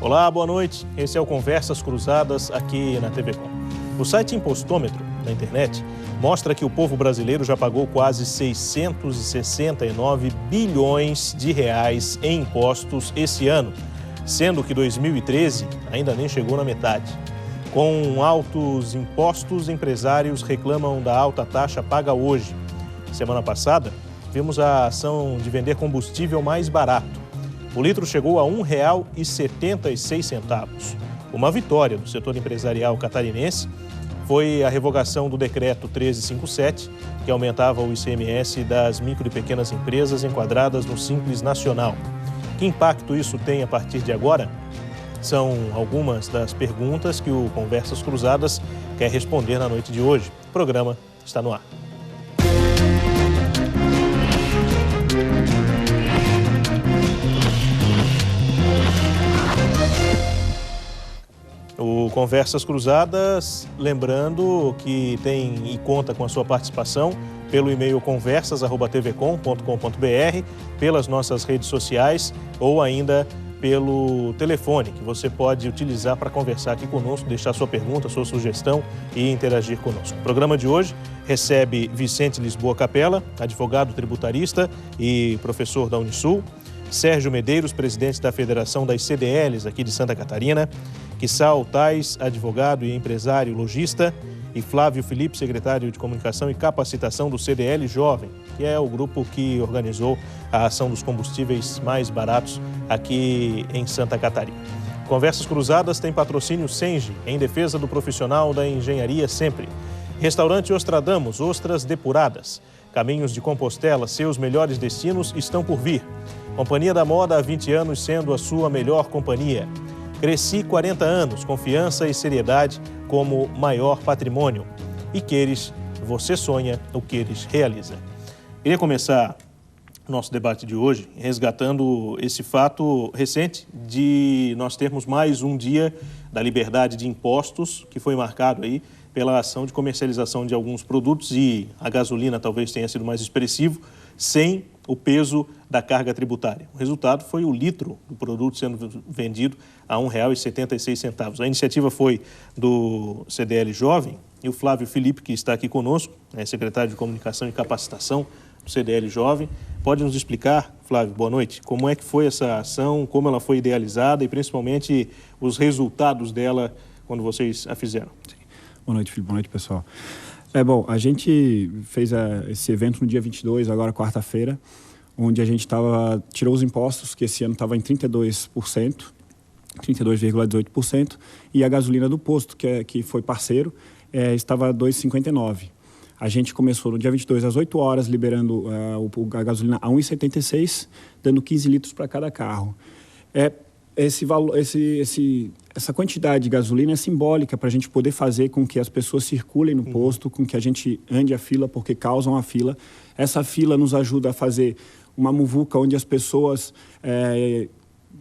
Olá, boa noite. Esse é o Conversas Cruzadas aqui na TV Com. O site Impostômetro, na internet, mostra que o povo brasileiro já pagou quase 669 bilhões de reais em impostos esse ano, sendo que 2013 ainda nem chegou na metade. Com altos impostos, empresários reclamam da alta taxa paga hoje. Semana passada, vimos a ação de vender combustível mais barato. O litro chegou a R$ 1,76. Uma vitória do setor empresarial catarinense foi a revogação do decreto 1357, que aumentava o ICMS das micro e pequenas empresas enquadradas no Simples Nacional. Que impacto isso tem a partir de agora? São algumas das perguntas que o Conversas Cruzadas quer responder na noite de hoje. O programa está no ar. O Conversas Cruzadas, lembrando que tem e conta com a sua participação pelo e-mail conversas@tvcom.com.br, pelas nossas redes sociais ou ainda pelo telefone, que você pode utilizar para conversar aqui conosco, deixar sua pergunta, sua sugestão e interagir conosco. O programa de hoje recebe Vicente Lisboa Capella, advogado tributarista e professor da Unisul, Sérgio Medeiros, presidente da Federação das CDLs aqui de Santa Catarina, Quissal Tais, advogado e empresário lojista, e Flávio Felipe, secretário de Comunicação e Capacitação do CDL Jovem, que é o grupo que organizou a ação dos combustíveis mais baratos aqui em Santa Catarina. Conversas Cruzadas tem patrocínio Senge, em defesa do profissional da engenharia sempre. Restaurante Ostradamus, ostras depuradas. Caminhos de Compostela, seus melhores destinos estão por vir. Companhia da Moda há 20 anos sendo a sua melhor companhia. Cresci 40 anos, confiança e seriedade como maior patrimônio. E Queires, você sonha, o Queires realiza. Queria começar o nosso debate de hoje resgatando esse fato recente de nós termos mais um dia da liberdade de impostos, que foi marcado aí pela ação de comercialização de alguns produtos, e a gasolina talvez tenha sido mais expressivo, sem o peso da carga tributária. O resultado foi o litro do produto sendo vendido a R$ 1,76. A iniciativa foi do CDL Jovem, e o Flávio Felipe, que está aqui conosco, secretário de Comunicação e Capacitação do CDL Jovem, pode nos explicar, Flávio, boa noite, como é que foi essa ação, como ela foi idealizada e principalmente os resultados dela quando vocês a fizeram? Sim. Boa noite, Felipe. Boa noite, pessoal. A gente fez esse evento no dia 22, agora quarta-feira, onde a gente tirou os impostos, que esse ano estava em 32%, 32,18%, e a gasolina do posto, que foi parceiro, estava a 2,59%. A gente começou no dia 22 às 8 horas, liberando a gasolina a 1,76, dando 15 litros para cada carro. Essa quantidade de gasolina é simbólica para a gente poder fazer com que as pessoas circulem no posto, com que a gente ande a fila, porque causam a fila. Essa fila nos ajuda a fazer uma muvuca onde as pessoas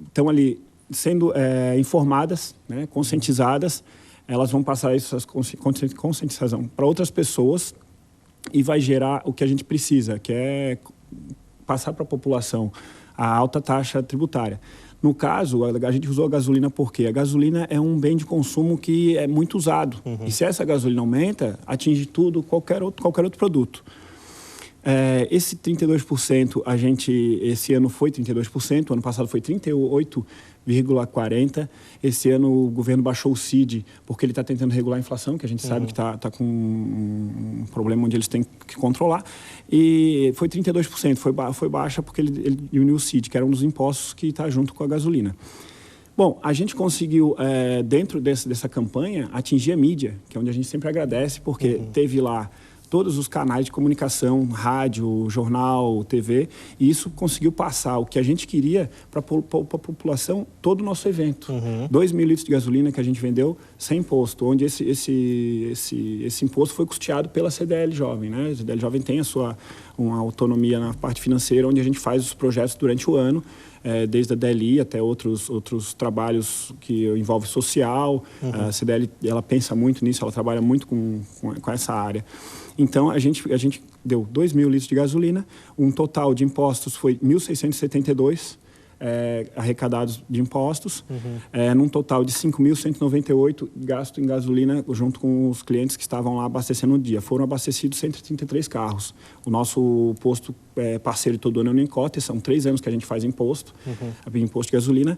estão ali sendo informadas, né, conscientizadas. Elas vão passar essa conscientização para outras pessoas e vai gerar o que a gente precisa, que é passar para a população a alta taxa tributária. No caso, a gente usou a gasolina porque a gasolina é um bem de consumo que é muito usado. E se essa gasolina aumenta, atinge tudo, qualquer outro produto. Esse 32%, esse ano foi 32%, ano passado foi 38,40%. Esse ano o governo baixou o CID porque ele está tentando regular a inflação, que a gente sabe que está com um problema onde eles têm que controlar. E foi 32%, foi baixa porque ele diminuiu o CID, que era um dos impostos que está junto com a gasolina. Bom, a gente conseguiu, dentro dessa campanha, atingir a mídia, que é onde a gente sempre agradece, porque teve lá todos os canais de comunicação, rádio, jornal, TV, e isso conseguiu passar o que a gente queria para a população, todo o nosso evento. 2 mil litros de gasolina que a gente vendeu sem imposto, onde esse imposto foi custeado pela CDL Jovem, né? A CDL Jovem tem uma autonomia na parte financeira, onde a gente faz os projetos durante o ano, desde a DLI até outros trabalhos que envolvem social. A CDL, ela pensa muito nisso, ela trabalha muito com essa área. Então, a gente deu 2 mil litros de gasolina, um total de impostos foi 1.672, arrecadados de impostos, num total de 5.198 gasto em gasolina junto com os clientes que estavam lá abastecendo no dia. Foram abastecidos 133 carros. O nosso posto parceiro todo ano é o Nincote, são 3 anos que a gente faz imposto de gasolina.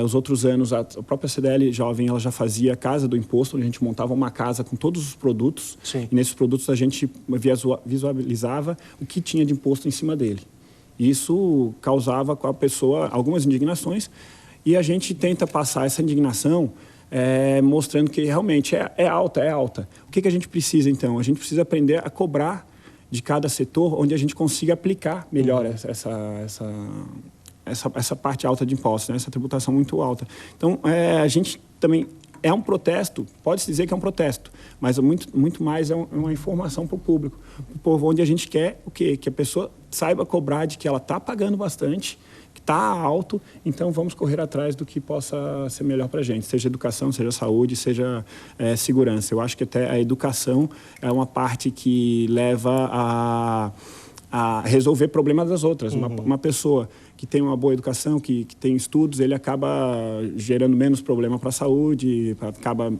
Os outros anos, a própria CDL Jovem ela já fazia a casa do imposto, onde a gente montava uma casa com todos os produtos. Sim. E nesses produtos a gente visualizava o que tinha de imposto em cima dele. Isso causava com a pessoa algumas indignações e a gente tenta passar essa indignação mostrando que realmente é alta. O que a gente precisa, então? A gente precisa aprender a cobrar de cada setor onde a gente consiga aplicar melhor essa parte alta de impostos, né? Essa tributação muito alta. Então, a gente também... É um protesto, pode-se dizer que é um protesto, mas muito mais é uma informação para o público, para o povo, onde a gente quer o quê? Que a pessoa saiba cobrar de que ela está pagando bastante, que está alto, então vamos correr atrás do que possa ser melhor para a gente, seja educação, seja saúde, seja segurança. Eu acho que até a educação é uma parte que leva a resolver problemas das outras. Uma pessoa que tem uma boa educação, que tem estudos, ele acaba gerando menos problema para a saúde, acaba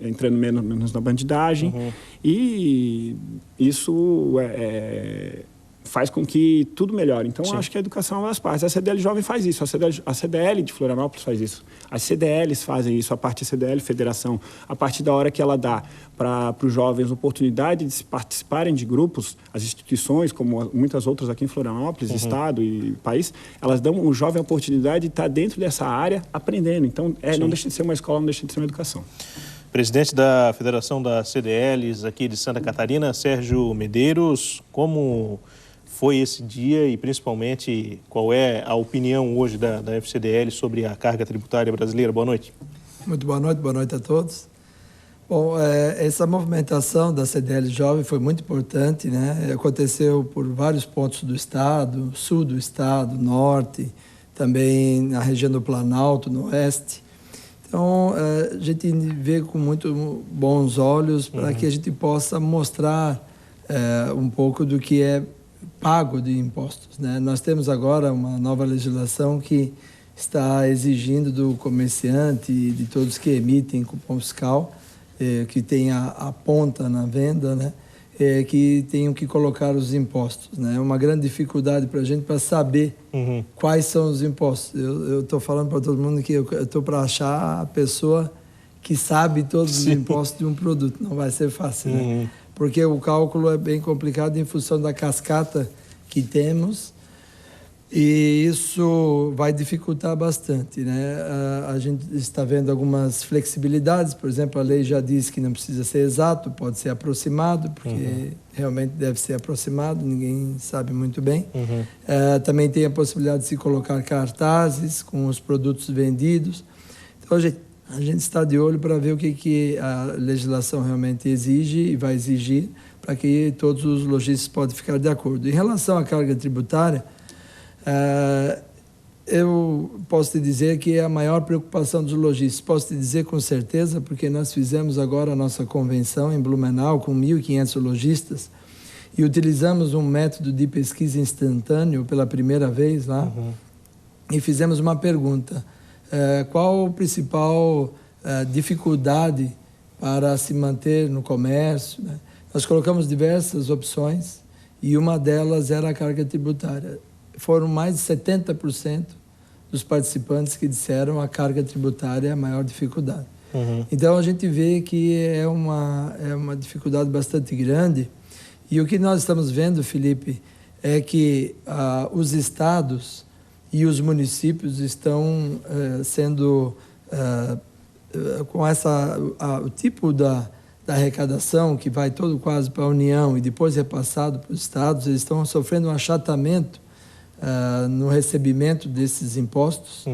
entrando menos na bandidagem. E isso faz com que tudo melhore. Então, eu acho que a educação é uma das partes. A CDL Jovem faz isso, a CDL de Florianópolis faz isso. As CDLs fazem isso, a parte CDL Federação. A partir da hora que ela dá para os jovens oportunidade de participarem de grupos, as instituições, como muitas outras aqui em Florianópolis, Estado e país, elas dão ao jovem a oportunidade de estar dentro dessa área aprendendo. Então, não deixa de ser uma escola, não deixa de ser uma educação. Presidente da Federação das CDLs aqui de Santa Catarina, Sérgio Medeiros, como foi esse dia e, principalmente, qual é a opinião hoje da FCDL sobre a carga tributária brasileira? Boa noite. Muito boa noite a todos. Bom, essa movimentação da CDL Jovem foi muito importante, né? Aconteceu por vários pontos do estado, sul do estado, norte, também na região do Planalto, no oeste. Então, a gente vê com muito bons olhos para que a gente possa mostrar um pouco do que é pago de impostos, né? Nós temos agora uma nova legislação que está exigindo do comerciante e de todos que emitem cupom fiscal, que tem a ponta na venda, né? Que tenham que colocar os impostos, né? É uma grande dificuldade para a gente para saber quais são os impostos. Eu estou falando para todo mundo que eu estou para achar a pessoa que sabe todos os impostos de um produto. Não vai ser fácil, né? Porque o cálculo é bem complicado em função da cascata que temos e isso vai dificultar bastante, né? A gente está vendo algumas flexibilidades, por exemplo, a lei já diz que não precisa ser exato, pode ser aproximado, porque realmente deve ser aproximado, ninguém sabe muito bem. Também tem a possibilidade de se colocar cartazes com os produtos vendidos. Então, a gente está de olho para ver o que a legislação realmente exige e vai exigir para que todos os lojistas possam ficar de acordo. Em relação à carga tributária, eu posso te dizer que é a maior preocupação dos lojistas. Posso te dizer com certeza, porque nós fizemos agora a nossa convenção em Blumenau com 1.500 lojistas e utilizamos um método de pesquisa instantâneo pela primeira vez lá e fizemos uma pergunta. Qual a principal dificuldade para se manter no comércio, né? Nós colocamos diversas opções e uma delas era a carga tributária. Foram mais de 70% dos participantes que disseram a carga tributária é a maior dificuldade. Então, a gente vê que é uma dificuldade bastante grande. E o que nós estamos vendo, Felipe, é que os estados e os municípios estão sendo, com o tipo da arrecadação que vai todo quase para a União e depois repassado para os estados, eles estão sofrendo um achatamento no recebimento desses impostos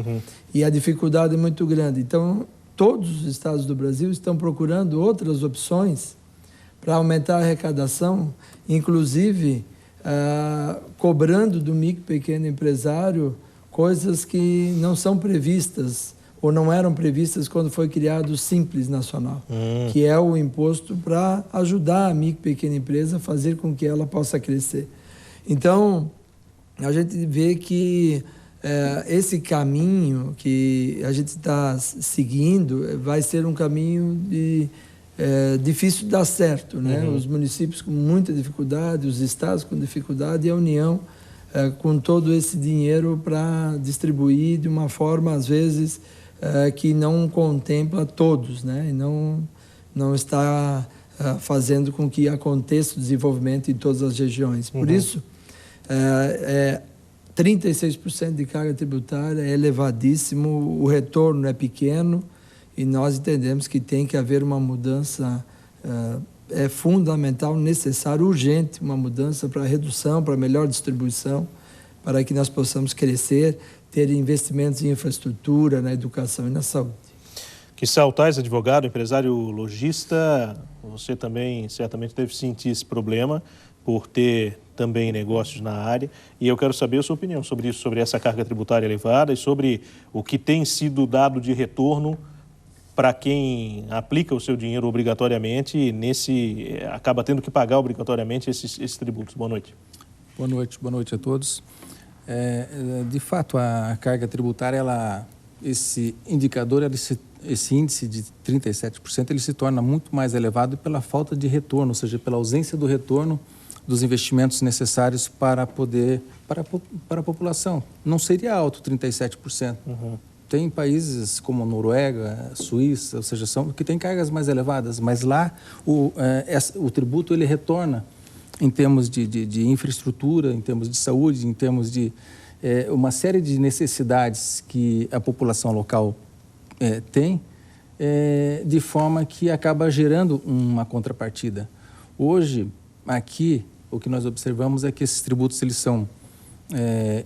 e a dificuldade é muito grande. Então, todos os estados do Brasil estão procurando outras opções para aumentar a arrecadação, inclusive cobrando do micro e pequeno empresário coisas que não são previstas ou não eram previstas quando foi criado o Simples Nacional, que é o imposto para ajudar a micro e pequena empresa a fazer com que ela possa crescer. Então, a gente vê que esse caminho que a gente está seguindo vai ser um caminho difícil de dar certo, né? Os municípios com muita dificuldade, os estados com dificuldade e a União com todo esse dinheiro para distribuir de uma forma, às vezes, que não contempla todos, né? E não está fazendo com que aconteça o desenvolvimento em todas as regiões. Por isso, 36% de carga tributária é elevadíssimo, o retorno é pequeno e nós entendemos que tem que haver uma mudança, é fundamental, necessário, urgente, uma mudança para redução, para melhor distribuição, para que nós possamos crescer, ter investimentos em infraestrutura, na educação e na saúde. Kissal Tais, advogado, empresário lojista, você também certamente deve sentir esse problema por ter também negócios na área, e eu quero saber a sua opinião sobre isso, sobre essa carga tributária elevada e sobre o que tem sido dado de retorno para quem aplica o seu dinheiro obrigatoriamente e acaba tendo que pagar obrigatoriamente esses tributos. Boa noite. Boa noite a todos. De fato, a carga tributária, esse indicador, esse índice de 37%, ele se torna muito mais elevado pela falta de retorno, ou seja, pela ausência do retorno dos investimentos necessários para a população. Não seria alto 37%. Tem países como a Noruega, a Suíça, ou seja, que têm cargas mais elevadas, mas lá o tributo ele retorna em termos de infraestrutura, em termos de saúde, em termos de uma série de necessidades que a população local tem, de forma que acaba gerando uma contrapartida. Hoje, aqui, o que nós observamos é que esses tributos eles são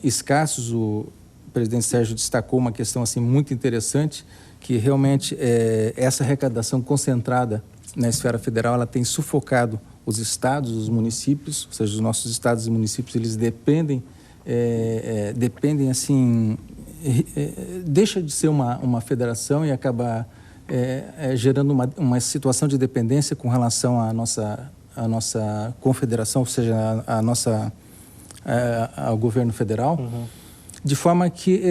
escassos. O presidente Sérgio destacou uma questão assim, muito interessante, que realmente essa arrecadação concentrada na esfera federal ela tem sufocado os estados, os municípios, ou seja, os nossos estados e municípios, eles dependem assim, deixa de ser uma federação e acaba gerando uma situação de dependência com relação à nossa confederação, ou seja, ao governo federal, de forma que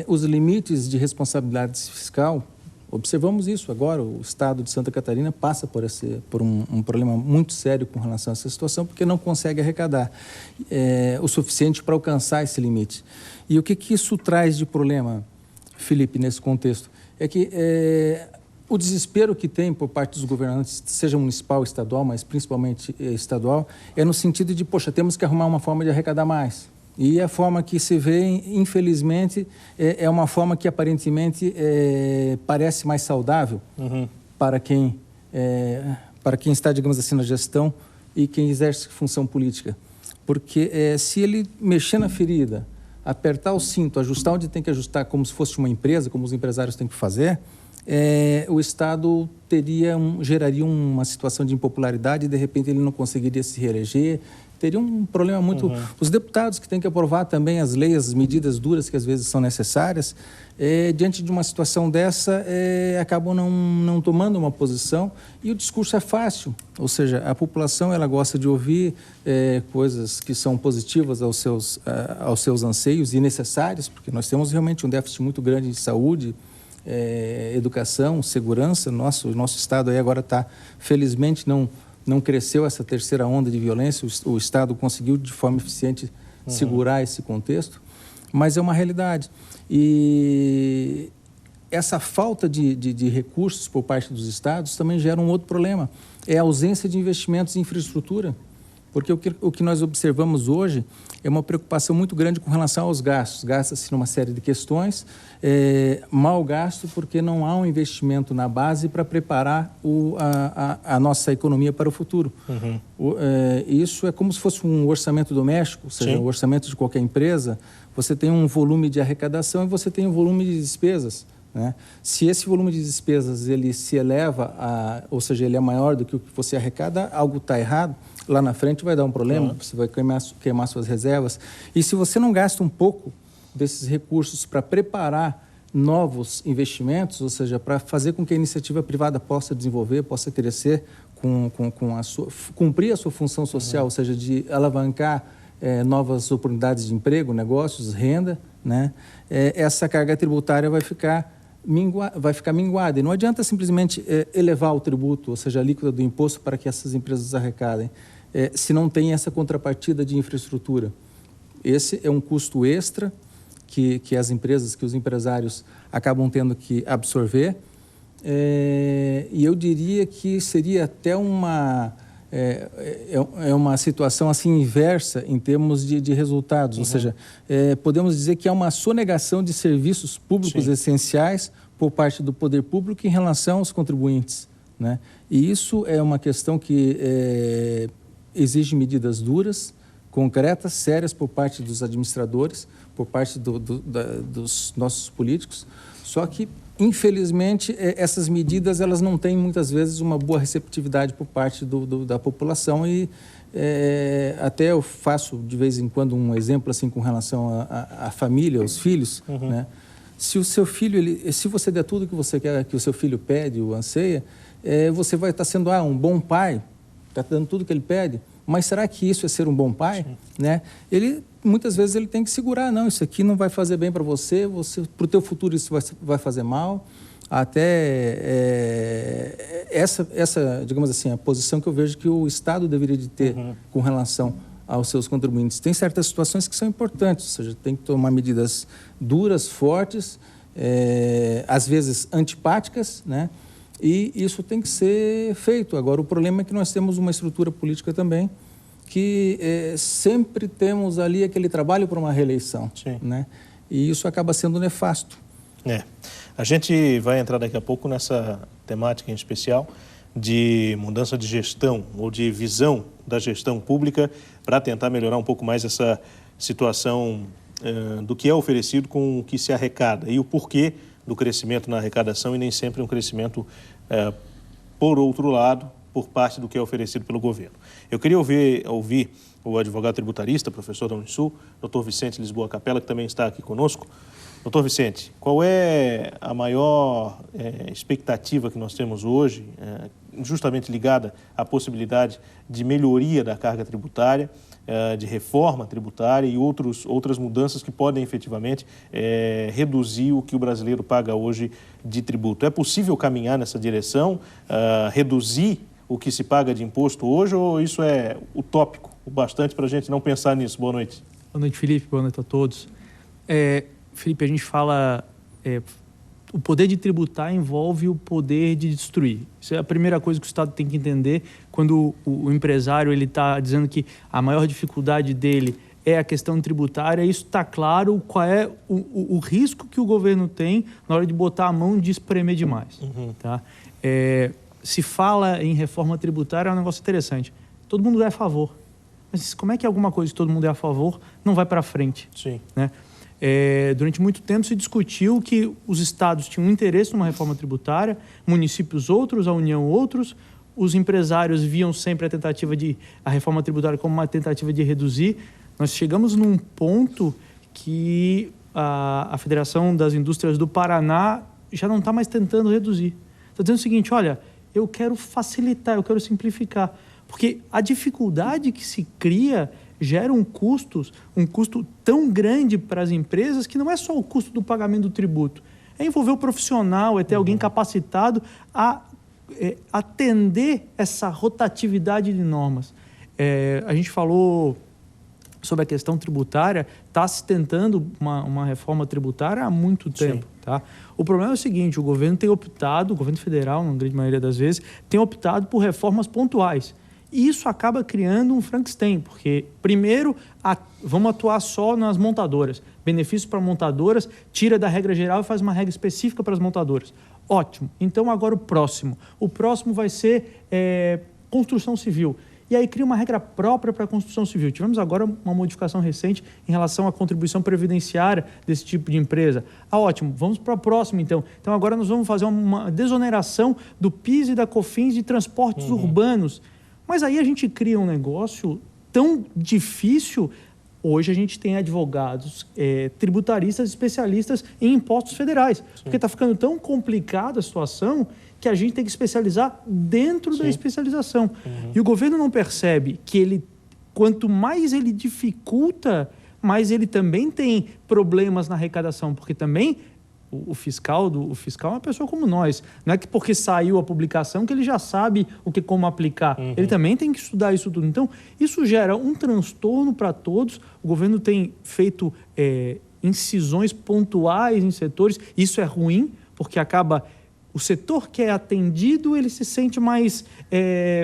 os limites de responsabilidade fiscal, observamos isso agora, o estado de Santa Catarina passa por um problema muito sério com relação a essa situação, porque não consegue arrecadar o suficiente para alcançar esse limite. E o que isso traz de problema, Felipe, nesse contexto? É que o desespero que tem por parte dos governantes, seja municipal, estadual, mas principalmente estadual, é no sentido de, poxa, temos que arrumar uma forma de arrecadar mais. E a forma que se vê, infelizmente, é uma forma que aparentemente parece mais saudável para quem está, digamos assim, na gestão e quem exerce função política. Porque se ele mexer na ferida, apertar o cinto, ajustar onde tem que ajustar, como se fosse uma empresa, como os empresários têm que fazer, o Estado geraria uma situação de impopularidade e, de repente, ele não conseguiria se reeleger. Teria um problema muito... Os deputados que têm que aprovar também as leis, as medidas duras que às vezes são necessárias, diante de uma situação dessa, acabam não tomando uma posição e o discurso é fácil. Ou seja, a população ela gosta de ouvir coisas que são positivas aos seus anseios e necessárias, porque nós temos realmente um déficit muito grande de saúde, educação, segurança. O nosso Estado aí agora está, felizmente, não cresceu essa terceira onda de violência, o Estado conseguiu de forma eficiente segurar esse contexto, mas é uma realidade. E essa falta de recursos por parte dos Estados também gera um outro problema, é a ausência de investimentos em infraestrutura, porque o que nós observamos hoje é uma preocupação muito grande com relação aos gastos. Gasta-se numa série de questões, mal gasto porque não há um investimento na base para preparar a nossa economia para o futuro. Isso é como se fosse um orçamento doméstico, ou seja, o orçamento de qualquer empresa. Você tem um volume de arrecadação e você tem um volume de despesas, né? Se esse volume de despesas ele se eleva, ou seja, ele é maior do que o que você arrecada, algo está errado. Lá na frente vai dar um problema, você vai queimar suas reservas. E se você não gasta um pouco desses recursos para preparar novos investimentos, ou seja, para fazer com que a iniciativa privada possa desenvolver, possa crescer, cumprir a sua função social, ou seja, de alavancar novas oportunidades de emprego, negócios, renda, né? Essa carga tributária vai ficar minguada. E não adianta simplesmente elevar o tributo, ou seja, a alíquota do imposto para que essas empresas arrecadem, se não tem essa contrapartida de infraestrutura. Esse é um custo extra que as empresas, que os empresários acabam tendo que absorver. E eu diria que seria até uma situação assim inversa em termos de resultados, ou seja, podemos dizer que há uma sonegação de serviços públicos essenciais por parte do poder público em relação aos contribuintes, né? E isso é uma questão que exige medidas duras, concretas, sérias por parte dos administradores, por parte dos nossos políticos, só que infelizmente, essas medidas elas não têm muitas vezes uma boa receptividade por parte da população e até eu faço de vez em quando um exemplo assim com relação à família, aos filhos, né? Se o seu filho, se você der tudo que você quer, que o seu filho pede ou anseia, você vai estar sendo um bom pai, está dando tudo que ele pede, mas será que isso é ser um bom pai? Né? Muitas vezes ele tem que segurar, não, isso aqui não vai fazer bem para você, para o teu futuro isso vai fazer mal. Até essa, digamos assim, a posição que eu vejo que o Estado deveria de ter com relação aos seus contribuintes. Tem certas situações que são importantes, ou seja, tem que tomar medidas duras, fortes, às vezes antipáticas, né? E isso tem que ser feito. Agora, o problema é que nós temos uma estrutura política também que sempre temos ali aquele trabalho para uma reeleição, né? E isso acaba sendo nefasto. A gente vai entrar daqui a pouco nessa temática em especial de mudança de gestão ou de visão da gestão pública para tentar melhorar um pouco mais essa situação do que é oferecido com o que se arrecada e o porquê do crescimento na arrecadação e nem sempre um crescimento, por outro lado, por parte do que é oferecido pelo governo. Eu queria ouvir o advogado tributarista, professor da Unisul, Dr. Vicente Lisboa Capella, que também está aqui conosco. Doutor Vicente, qual é a maior expectativa que nós temos hoje, justamente ligada à possibilidade de melhoria da carga tributária, de reforma tributária e outras mudanças que podem efetivamente reduzir o que o brasileiro paga hoje de tributo? É possível caminhar nessa direção, reduzir o que se paga de imposto hoje, ou isso é utópico o bastante para a gente não pensar nisso? Boa noite. Boa noite, Felipe. Boa noite a todos. Felipe, a gente fala... o poder de tributar envolve o poder de destruir. Isso é a primeira coisa que o Estado tem que entender quando o empresário está dizendo que a maior dificuldade dele é a questão tributária. Isso está claro qual é o risco que o governo tem na hora de botar a mão e de espremer demais. Tá? Se fala em reforma tributária, é um negócio interessante. Todo mundo é a favor. Mas como é que alguma coisa que todo mundo é a favor não vai para frente? Sim. Né? Durante muito tempo se discutiu que os estados tinham interesse numa reforma tributária, municípios outros, a União outros, os empresários viam sempre a reforma tributária como uma tentativa de reduzir. Nós chegamos num ponto que a Federação das Indústrias do Paraná já não está mais tentando reduzir. Está dizendo o seguinte, olha, eu quero facilitar, eu quero simplificar, porque a dificuldade que se cria gera um custo tão grande para as empresas que não é só o custo do pagamento do tributo, é envolver o profissional, é ter alguém capacitado a atender essa rotatividade de normas. A gente falou sobre a questão tributária, está se tentando uma reforma tributária há muito tempo. Tá? O problema é o seguinte, o governo federal, na grande maioria das vezes, tem optado por reformas pontuais. E isso acaba criando um Frankenstein, porque, primeiro, vamos atuar só nas montadoras. Benefício para montadoras, tira da regra geral e faz uma regra específica para as montadoras. Ótimo. Então, agora o próximo. O próximo vai ser construção civil. E aí cria uma regra própria para a construção civil. Tivemos agora uma modificação recente em relação à contribuição previdenciária desse tipo de empresa. Ótimo. Vamos para a próxima, então. Então, agora nós vamos fazer uma desoneração do PIS e da COFINS de transportes urbanos. Mas aí a gente cria um negócio tão difícil. Hoje a gente tem advogados, tributaristas, especialistas em impostos federais. Porque está ficando tão complicada a situação que a gente tem que especializar dentro da especialização. E o governo não percebe que ele quanto mais ele dificulta, mais ele também tem problemas na arrecadação, porque também o fiscal é uma pessoa como nós. Não é que porque saiu a publicação que ele já sabe como aplicar. Ele também tem que estudar isso tudo. Então, isso gera um transtorno para todos. O governo tem feito incisões pontuais em setores. Isso é ruim, porque acaba... O setor que é atendido, ele se sente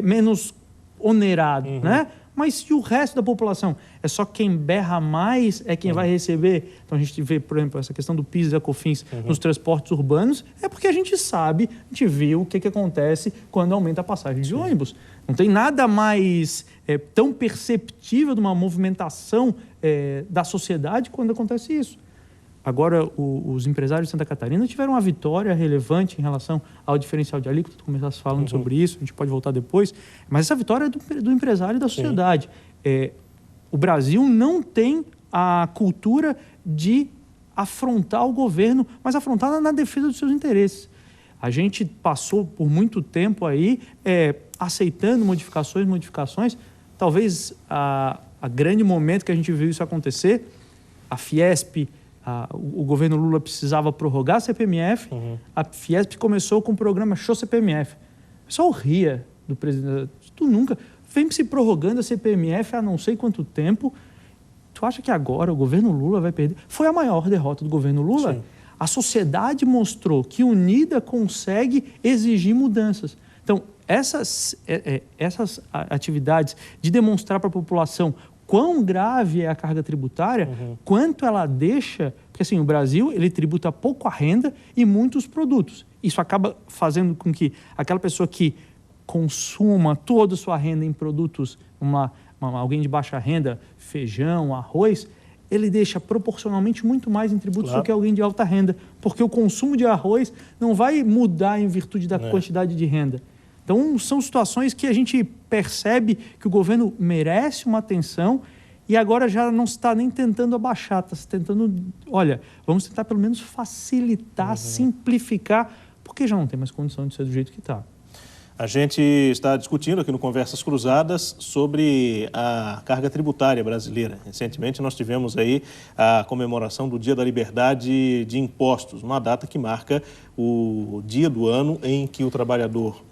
menos onerado, né? Mas se o resto da população é só quem berra mais, é quem vai receber. Então a gente vê, por exemplo, essa questão do PIS e COFINS nos transportes urbanos, é porque a gente sabe, a gente viu o que acontece quando aumenta a passagem de ônibus. Não tem nada mais tão perceptível de uma movimentação da sociedade quando acontece isso. Agora, os empresários de Santa Catarina tiveram uma vitória relevante em relação ao diferencial de alíquota. Tu começaste falando sobre isso, a gente pode voltar depois. Mas essa vitória é do empresário e da sociedade. O Brasil não tem a cultura de afrontar o governo, mas afrontar na defesa dos seus interesses. A gente passou por muito tempo aí aceitando modificações. Talvez a grande momento que a gente viu isso acontecer, a Fiesp... O governo Lula precisava prorrogar a CPMF, a Fiesp começou com o programa Show CPMF. O pessoal ria do presidente. Tu nunca vem se prorrogando a CPMF há não sei quanto tempo. Tu acha que agora o governo Lula vai perder? Foi a maior derrota do governo Lula. Sim. A sociedade mostrou que unida consegue exigir mudanças. Então, essas atividades de demonstrar para a população quão grave é a carga tributária, quanto ela deixa... Porque, assim, o Brasil, ele tributa pouco a renda e muitos produtos. Isso acaba fazendo com que aquela pessoa que consuma toda a sua renda em produtos, alguém de baixa renda, feijão, arroz, ele deixa proporcionalmente muito mais em tributos do que alguém de alta renda, porque o consumo de arroz não vai mudar em virtude da quantidade de renda. Então, são situações que a gente percebe que o governo merece uma atenção e agora já não está nem tentando abaixar, está se tentando, vamos tentar pelo menos facilitar, simplificar, porque já não tem mais condição de ser do jeito que está. A gente está discutindo aqui no Conversas Cruzadas sobre a carga tributária brasileira. Recentemente nós tivemos aí a comemoração do Dia da Liberdade de Impostos, uma data que marca o dia do ano em que o trabalhador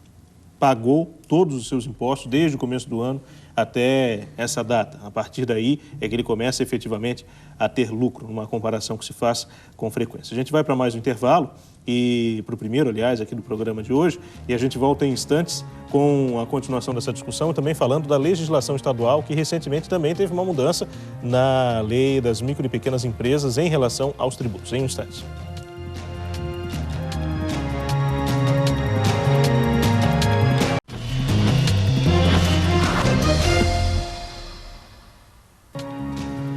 pagou todos os seus impostos desde o começo do ano até essa data. A partir daí é que ele começa efetivamente a ter lucro, numa comparação que se faz com frequência. A gente vai para mais um intervalo e para o primeiro, aliás, aqui do programa de hoje, e a gente volta em instantes com a continuação dessa discussão e também falando da legislação estadual, que recentemente também teve uma mudança na lei das micro e pequenas empresas em relação aos tributos. Em um instante.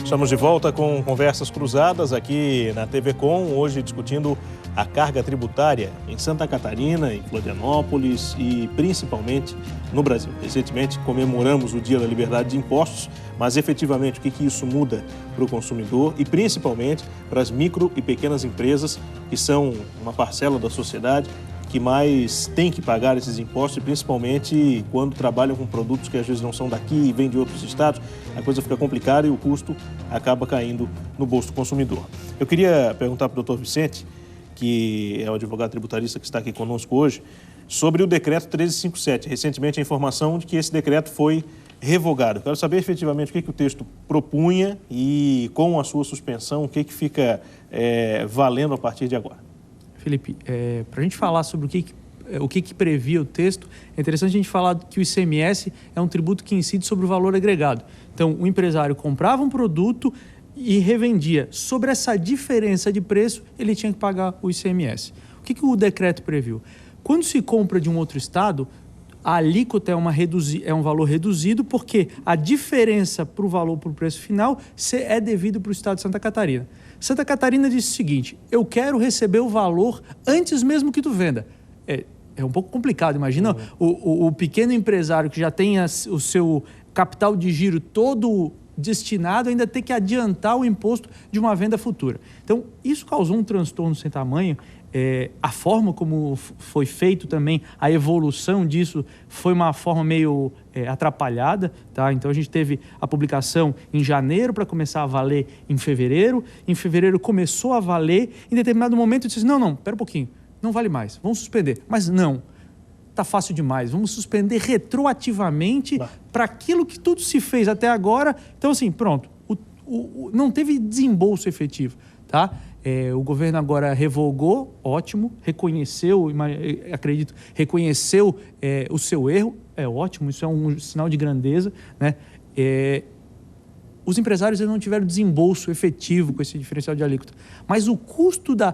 Estamos de volta com Conversas Cruzadas aqui na TV Com, hoje discutindo a carga tributária em Santa Catarina, em Florianópolis e principalmente no Brasil. Recentemente comemoramos o Dia da Liberdade de Impostos, mas efetivamente o que isso muda para o consumidor e principalmente para as micro e pequenas empresas, que são uma parcela da sociedade que mais tem que pagar esses impostos, e principalmente quando trabalham com produtos que às vezes não são daqui e vêm de outros estados, a coisa fica complicada e o custo acaba caindo no bolso do consumidor. Eu queria perguntar para o doutor Vicente, que é o advogado tributarista que está aqui conosco hoje, sobre o decreto 1357. Recentemente a informação de que esse decreto foi revogado. Eu quero saber efetivamente o que o texto propunha e com a sua suspensão, o que fica valendo a partir de agora. Felipe, para a gente falar sobre o que previa o texto, é interessante a gente falar que o ICMS é um tributo que incide sobre o valor agregado. Então, o empresário comprava um produto e revendia. Sobre essa diferença de preço, ele tinha que pagar o ICMS. O que o decreto previu? Quando se compra de um outro estado, a alíquota é um valor reduzido porque a diferença para o valor, para o preço final, é devido para o estado de Santa Catarina. Santa Catarina disse o seguinte: eu quero receber o valor antes mesmo que tu venda. É um pouco complicado, imagina o pequeno empresário que já tem o seu capital de giro todo destinado, ainda ter que adiantar o imposto de uma venda futura. Então, isso causou um transtorno sem tamanho a forma como foi feito também, a evolução disso foi uma forma meio atrapalhada, tá? Então a gente teve a publicação em janeiro para começar a valer em fevereiro começou a valer, em determinado momento disse, não, espera um pouquinho, não vale mais, vamos suspender, mas não, está fácil demais, vamos suspender retroativamente para aquilo que tudo se fez até agora, então assim, pronto, não teve desembolso efetivo, tá? O governo agora revogou, ótimo, reconheceu, acredito, reconheceu o seu erro, é ótimo, isso é um sinal de grandeza, né? Os empresários não tiveram desembolso efetivo com esse diferencial de alíquota, mas o custo da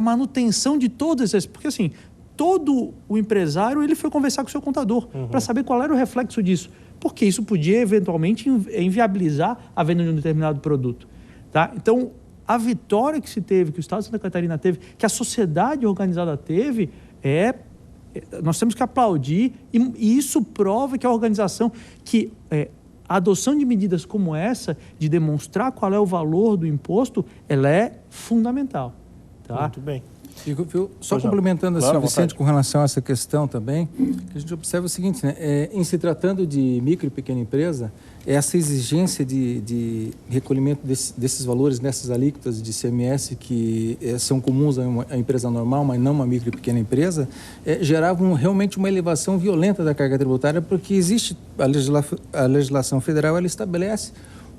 manutenção de todas essas, porque assim, todo o empresário ele foi conversar com o seu contador para saber qual era o reflexo disso, porque isso podia eventualmente inviabilizar a venda de um determinado produto, tá? Então, a vitória que se teve, que o Estado de Santa Catarina teve, que a sociedade organizada teve, nós temos que aplaudir, e isso prova que a organização, que a adoção de medidas como essa, de demonstrar qual é o valor do imposto, ela é fundamental. Tá? Muito bem. Só complementando assim, Vicente, com relação a essa questão também, que a gente observa o seguinte, né? Em se tratando de micro e pequena empresa, essa exigência de recolhimento desses valores, nessas alíquotas de ICMS que são comuns a uma empresa normal, mas não uma micro e pequena empresa, geravam realmente uma elevação violenta da carga tributária, porque existe a legislação federal, ela estabelece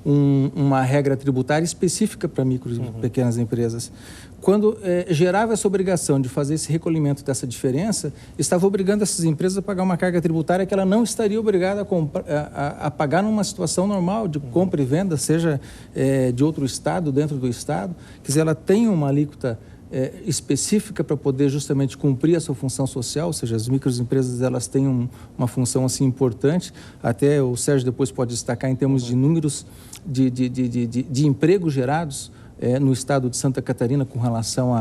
uma regra tributária específica para micro e pequenas empresas. Quando gerava essa obrigação de fazer esse recolhimento dessa diferença, estava obrigando essas empresas a pagar uma carga tributária que ela não estaria obrigada a pagar numa situação normal de compra e venda, seja de outro estado, dentro do estado. Quer dizer, ela tem uma alíquota específica para poder justamente cumprir a sua função social, ou seja, as microempresas elas têm uma função assim importante, até o Sérgio depois pode destacar em termos de números de empregos gerados no estado de Santa Catarina com relação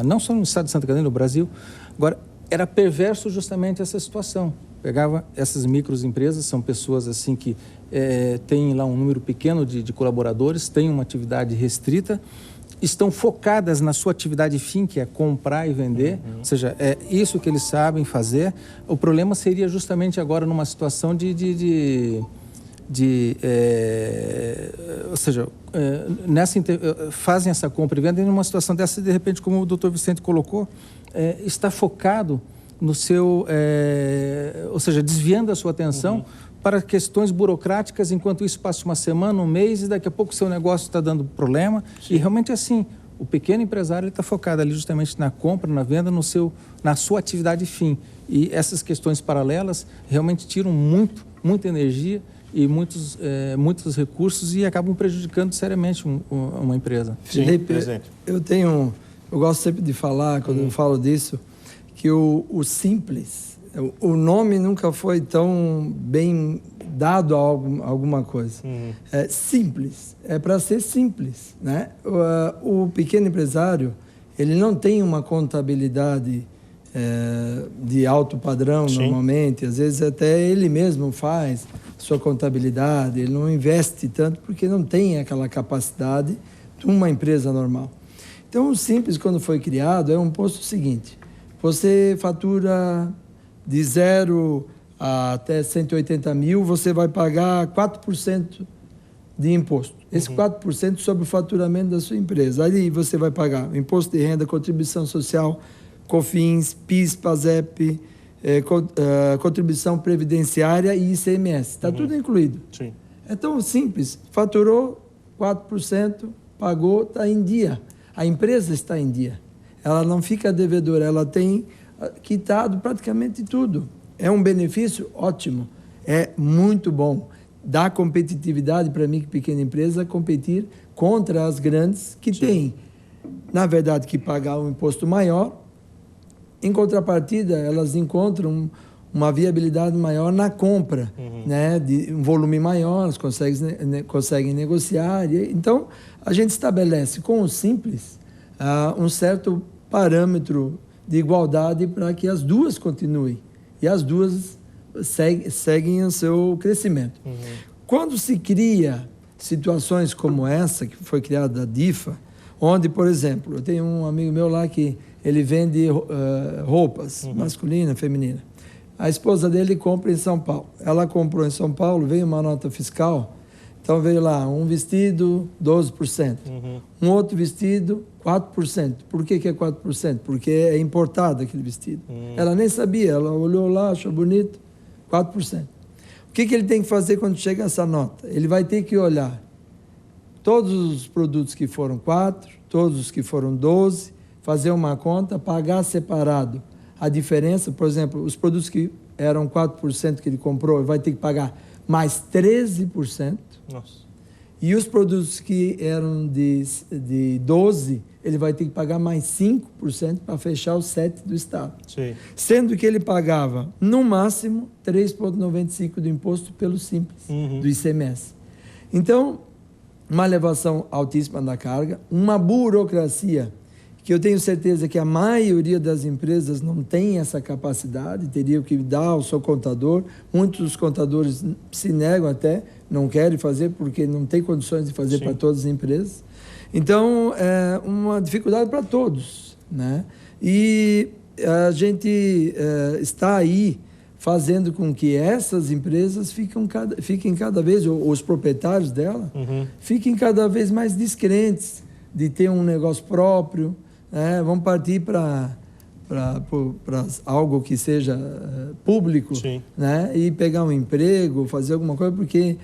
não só no estado de Santa Catarina, no Brasil. Agora, era perverso justamente essa situação. Pegava essas microempresas, são pessoas assim que têm lá um número pequeno de colaboradores, têm uma atividade restrita, estão focadas na sua atividade fim, que é comprar e vender, ou seja, é isso que eles sabem fazer. O problema seria justamente agora numa situação ou seja, fazem essa compra e venda e numa situação dessa, de repente, como o doutor Vicente colocou, está focado no seu, ou seja, desviando a sua atenção para questões burocráticas, enquanto isso passa uma semana, um mês, e daqui a pouco o seu negócio está dando problema. Sim. E realmente assim, o pequeno empresário está focado ali justamente na compra, na venda, na sua atividade fim. E essas questões paralelas realmente tiram muita energia e muitos recursos e acabam prejudicando seriamente uma empresa. Sim, Felipe, eu gosto sempre de falar, quando eu falo disso, que o simples, o nome nunca foi tão bem dado a alguma coisa. É simples, é para ser simples, né? O pequeno empresário, ele não tem uma contabilidade de alto padrão. Sim. Normalmente, às vezes até ele mesmo faz sua contabilidade, ele não investe tanto porque não tem aquela capacidade de uma empresa normal. Então, o simples, quando foi criado, é um imposto seguinte: você fatura de 0 até 180 mil, você vai pagar 4% de imposto. Esse 4% sobre o faturamento da sua empresa. Aí você vai pagar imposto de renda, contribuição social, COFINS, PIS, PASEP, contribuição previdenciária e ICMS. Está tudo incluído. Sim. É tão simples. Faturou 4%, pagou, está em dia. A empresa está em dia. Ela não fica devedora, ela tem quitado praticamente tudo. É um benefício ótimo, é muito bom. Dá competitividade para a micro e pequena empresa competir contra as grandes que têm, na verdade, que pagar um imposto maior. Em contrapartida, elas encontram uma viabilidade maior na compra, né? De um volume maior, elas conseguem negociar. Então, a gente estabelece com o simples um certo parâmetro de igualdade para que as duas continuem e as duas seguem o seu crescimento. Quando se cria situações como essa, que foi criada a DIFA, onde, por exemplo, eu tenho um amigo meu lá que ele vende roupas, masculina, feminina. A esposa dele compra em São Paulo. Ela comprou em São Paulo, veio uma nota fiscal, então veio lá um vestido 12%, um outro vestido 4%. Por que é 4%? Porque é importado aquele vestido. Ela nem sabia, ela olhou lá, achou bonito, 4%. O que ele tem que fazer quando chega essa nota? Ele vai ter que olhar todos os produtos que foram 4, todos os que foram 12, fazer uma conta, pagar separado a diferença. Por exemplo, os produtos que eram 4% que ele comprou, ele vai ter que pagar mais 13%. Nossa. E os produtos que eram de 12, ele vai ter que pagar mais 5% para fechar os 7% do Estado. Sim. Sendo que ele pagava, no máximo, 3,95% do imposto pelo Simples, do ICMS. Então, uma elevação altíssima da carga, uma burocracia que eu tenho certeza que a maioria das empresas não tem essa capacidade, teriam que dar ao seu contador. Muitos dos contadores se negam até, não querem fazer porque não tem condições de fazer para todas as empresas. Então, é uma dificuldade para todos, né? E a gente está aí fazendo com que essas empresas fiquem cada vez, os proprietários dela, fiquem cada vez mais descrentes de ter um negócio próprio. Vamos partir para algo que seja público, né? E pegar um emprego, fazer alguma coisa, porque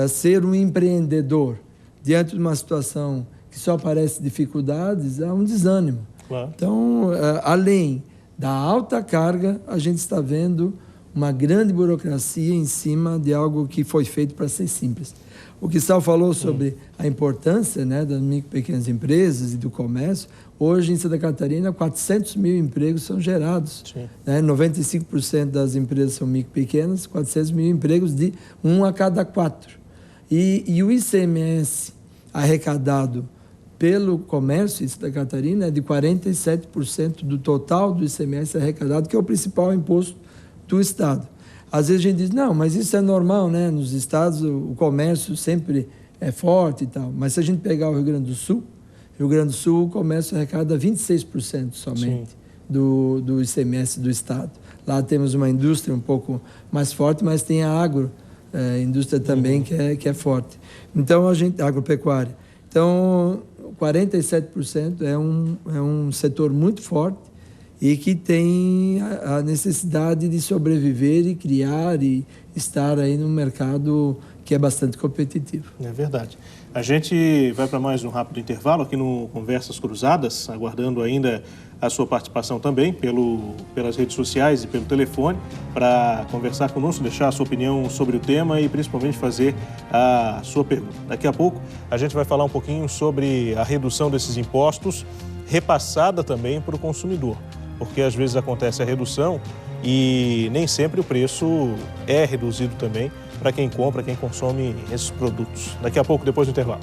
ser um empreendedor diante de uma situação que só aparece dificuldades é um desânimo. Claro. Então, além da alta carga, a gente está vendo uma grande burocracia em cima de algo que foi feito para ser simples. O que Sal falou sobre a importância, né, das micro e pequenas empresas e do comércio. Hoje, em Santa Catarina, 400 mil empregos são gerados. Né? 95% das empresas são micro e pequenas, 400 mil empregos de 1 a cada 4. E o ICMS arrecadado pelo comércio em Santa Catarina é de 47% do total do ICMS arrecadado, que é o principal imposto do Estado. Às vezes a gente diz, não, mas isso é normal, né? Nos estados o comércio sempre é forte e tal. Mas se a gente pegar o Rio Grande do Sul, o comércio arrecada 26% somente do ICMS do Estado. Lá temos uma indústria um pouco mais forte, mas tem a indústria também que é forte. Então, agropecuária. Então, 47% é um setor muito forte e que tem a necessidade de sobreviver e criar e estar aí num mercado que é bastante competitivo. É verdade. A gente vai para mais um rápido intervalo aqui no Conversas Cruzadas, aguardando ainda a sua participação também pelas redes sociais e pelo telefone, para conversar conosco, deixar a sua opinião sobre o tema e principalmente fazer a sua pergunta. Daqui a pouco a gente vai falar um pouquinho sobre a redução desses impostos, repassada também para o consumidor, porque às vezes acontece a redução e nem sempre o preço é reduzido também para quem compra, quem consome esses produtos. Daqui a pouco, depois do intervalo.